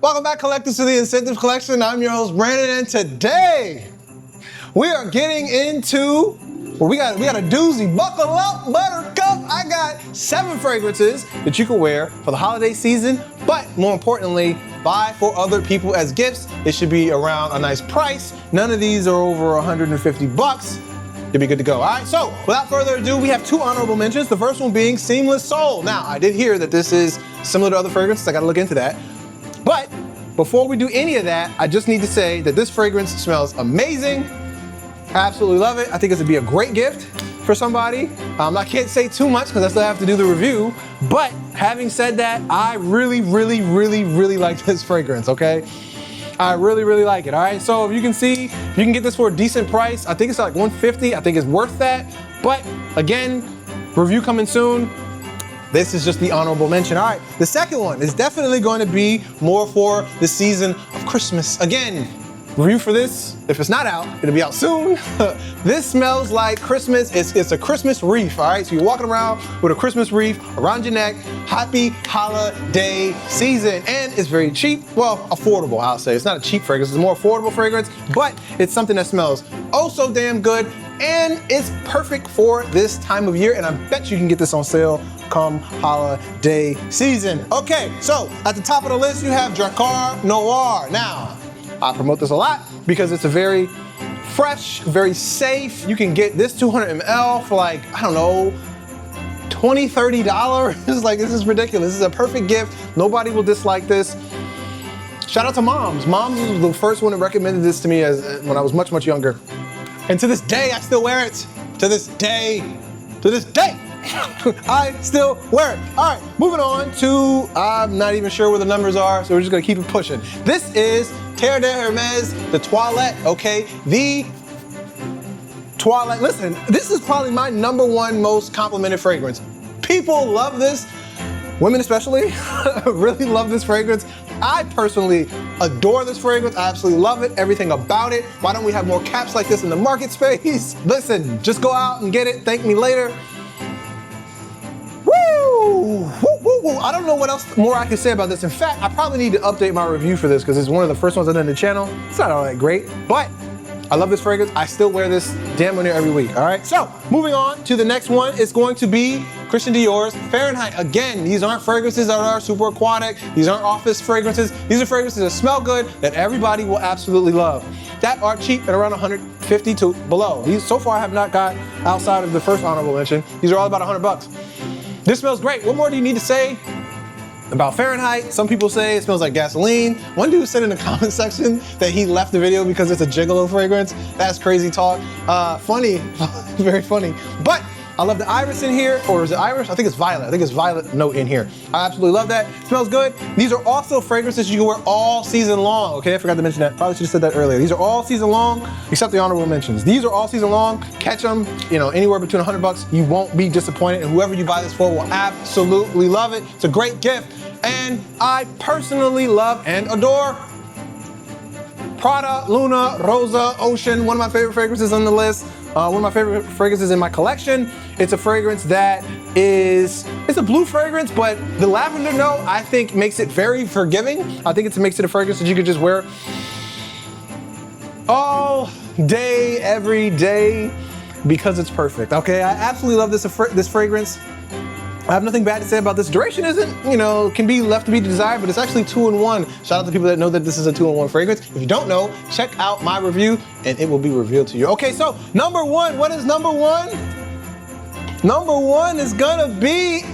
Welcome back, collectors, to the InScentive Collection. I'm your host, Brandon, and today we are getting into, well, we got a doozy. Buckle up, buttercup. I got 7 fragrances that you can wear for the holiday season, but more importantly, buy for other people as gifts. It should be around a nice price. None of these are over 150 bucks. You'll be good to go. All right, so without further ado, we have 2 honorable mentions. The first one being Seamless Soul. Now, I did hear that this is similar to other fragrances. I gotta look into that. But before we do any of that, I just need to say that this fragrance smells amazing. Absolutely love it. I think this would be a great gift for somebody. I can't say too much because I still have to do the review. But having said that, I really like this fragrance, okay? I really like it, all right? So if you can see, if you can get this for a decent price, I think it's like $150. I think it's worth that. But again, review coming soon. This is just the honorable mention. All right, the second one is definitely going to be more for the season of Christmas. Again, review for this, if it's not out, it'll be out soon. This smells like Christmas. It's a Christmas wreath, all right? So you're walking around with a Christmas wreath around your neck. Happy holiday season. And it's very cheap, well, affordable, I'll say. It's not a cheap fragrance, it's a more affordable fragrance, but it's something that smells oh so damn good, and it's perfect for this time of year, and I bet you can get this on sale come holiday season. Okay, so at the top of the list, you have Drakkar Noir. Now, I promote this a lot because it's a very fresh, very safe. You can get this 200 ml for like, I don't know, $20, $30. Like, this is ridiculous. This is a perfect gift. Nobody will dislike this. Shout out to Moms. Moms was the first one that recommended this to me when I was much younger. And to this day, I still wear it. To this day, I still wear it. All right, moving on to, I'm not even sure where the numbers are, so we're just gonna keep it pushing. This is Terre de Hermes, the Toilette, okay? The Toilette, listen, this is probably my #1 most complimented fragrance. People love this, women especially, really love this fragrance. I personally adore this fragrance. I absolutely love it, everything about it. Why don't we have more caps like this in the market space? Listen, just go out and get it, thank me later. Woo! I don't know what else more I can say about this. In fact, I probably need to update my review for this because it's one of the first ones I done on the channel. It's not all that great, but I love this fragrance. I still wear this damn near every week, all right? So, moving on to the next one, it's going to be Christian Dior's Fahrenheit. Again, these aren't fragrances that are super aquatic. These aren't office fragrances. These are fragrances that smell good, that everybody will absolutely love, that are cheap at around 150 to below. These, so far, I have not got outside of the first honorable mention. These are all about 100 bucks. This smells great. What more do you need to say about Fahrenheit? Some people say it smells like gasoline. One dude said in the comment section that he left the video because it's a gigolo fragrance. That's crazy talk. Funny, very funny. But I love the iris in here, or is it iris? I think it's violet. I think it's violet note in here. I absolutely love that. It smells good. These are also fragrances you can wear all season long. Okay, I forgot to mention that. Probably should have said that earlier. These are all season long, except the honorable mentions. These are all season long. Catch them, anywhere between 100 bucks. You won't be disappointed, and whoever you buy this for will absolutely love it. It's a great gift, and I personally love and adore Prada, Luna, Rossa, Ocean, one of my favorite fragrances on the list. One of my favorite fragrances in my collection. It's a fragrance that it's a blue fragrance, but the lavender note, I think, makes it very forgiving. I think it makes it a fragrance that you could just wear all day, every day, because it's perfect, okay? I absolutely love this fragrance. I have nothing bad to say about this. Duration isn't, can be left to be desired, but it's actually 2-in-1. Shout out to people that know that this is a 2-in-1 fragrance. If you don't know, check out my review and it will be revealed to you. Okay, so #1, what is #1? #1 is gonna be,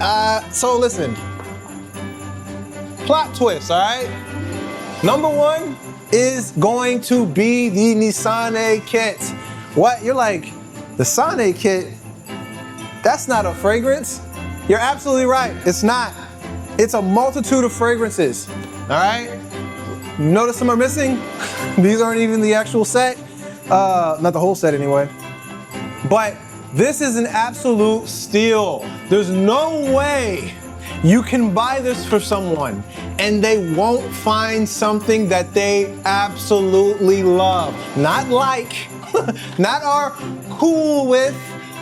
so listen, plot twist, all right? #1 is going to be the Nishane kit. What, you're like, the Nishane kit, that's not a fragrance? You're absolutely right, it's not. It's a multitude of fragrances, all right? Notice some are missing? These aren't even the actual set. Not the whole set anyway. But this is an absolute steal. There's no way you can buy this for someone and they won't find something that they absolutely love. Not like, not are cool with,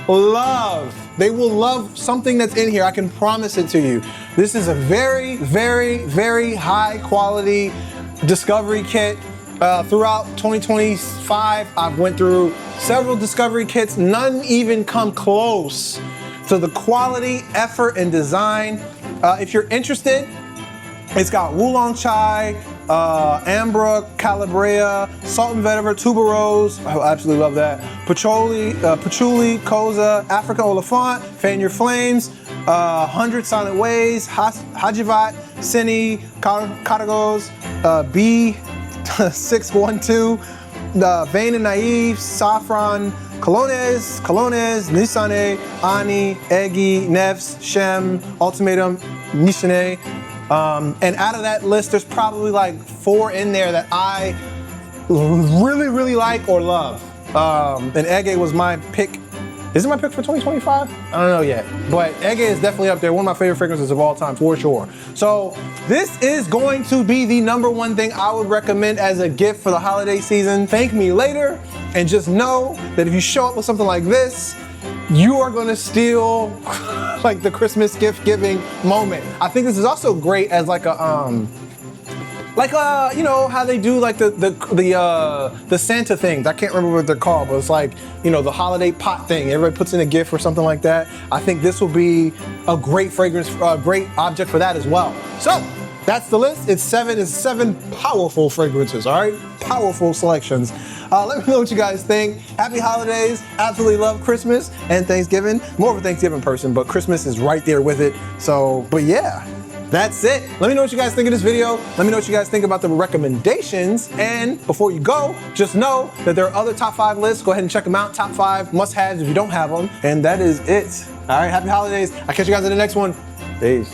love. They will love something that's in here, I can promise it to you. This is a very, very, very high quality discovery kit. Throughout 2025, I've went through several discovery kits. None even come close to the quality, effort, and design. If you're interested, it's got Oolong Chai, Ambra, Calabria, Salt and Vetiver, Tuberose, I absolutely love that, Patchouli, Koza, African Oliphant, Fan Your Flames, 100 Silent Ways, Hajivat, Sini, Katagos, B612, Vain and Naive, Saffron, Colonnes, Nishane, Ani, Egi, Nefs, Shem, Ultimatum, Nishane. And out of that list, there's probably like 4 in there that I really like or love. And Ege was my pick. Is it my pick for 2025? I don't know yet. But Ege is definitely up there. One of my favorite fragrances of all time, for sure. So this is going to be the #1 thing I would recommend as a gift for the holiday season. Thank me later. And just know that if you show up with something like this, you are gonna steal like the Christmas gift giving moment. I think this is also great as like a you know how they do like the Santa things. I can't remember what they're called, but it's like, you know, the holiday pot thing. Everybody puts in a gift or something like that. I think this will be a great fragrance, a great object for that as well. So that's the list. It's 7 powerful fragrances. All right, powerful selections. Let me know what you guys think. Happy holidays. Absolutely love Christmas and Thanksgiving. More of a Thanksgiving person, but Christmas is right there with it. So, but yeah, that's it. Let me know what you guys think of this video. Let me know what you guys think about the recommendations. And before you go, just know that there are other top 5 lists. Go ahead and check them out. Top 5 must-haves if you don't have them. And that is it. All right, happy holidays. I'll catch you guys in the next one. Peace.